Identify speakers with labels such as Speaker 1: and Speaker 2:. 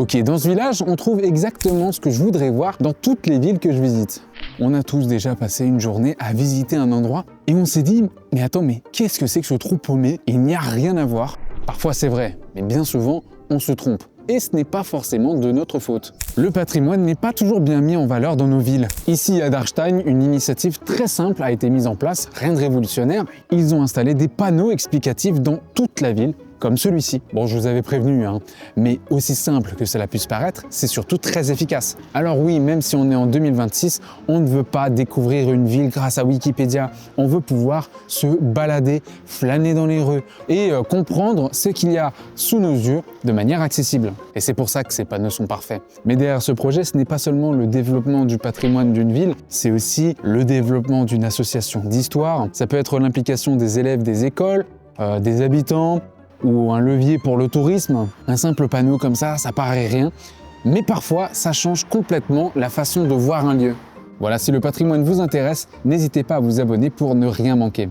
Speaker 1: Ok, dans ce village, on trouve exactement ce que je voudrais voir dans toutes les villes que je visite. On a tous déjà passé une journée à visiter un endroit et on s'est dit « Mais attends, mais qu'est-ce que c'est que ce trou paumé? Il n'y a rien à voir ». Parfois c'est vrai, mais bien souvent, on se trompe. Et ce n'est pas forcément de notre faute. Le patrimoine n'est pas toujours bien mis en valeur dans nos villes. Ici à Dachstein, une initiative très simple a été mise en place, rien de révolutionnaire. Ils ont installé des panneaux explicatifs dans toute la ville, comme celui-ci. Bon, je vous avais prévenu, mais aussi simple que cela puisse paraître, c'est surtout très efficace. Alors oui, même si on est en 2026, on ne veut pas découvrir une ville grâce à Wikipédia. On veut pouvoir se balader, flâner dans les rues et comprendre ce qu'il y a sous nos yeux de manière accessible. Et c'est pour ça que ces panneaux sont parfaits. Mais derrière ce projet, ce n'est pas seulement le développement du patrimoine d'une ville, c'est aussi le développement d'une association d'histoire. Ça peut être l'implication des élèves des écoles, des habitants, ou un levier pour le tourisme. Un simple panneau comme ça paraît rien, mais parfois ça change complètement la façon de voir un lieu. Voilà, si le patrimoine vous intéresse, n'hésitez pas à vous abonner pour ne rien manquer.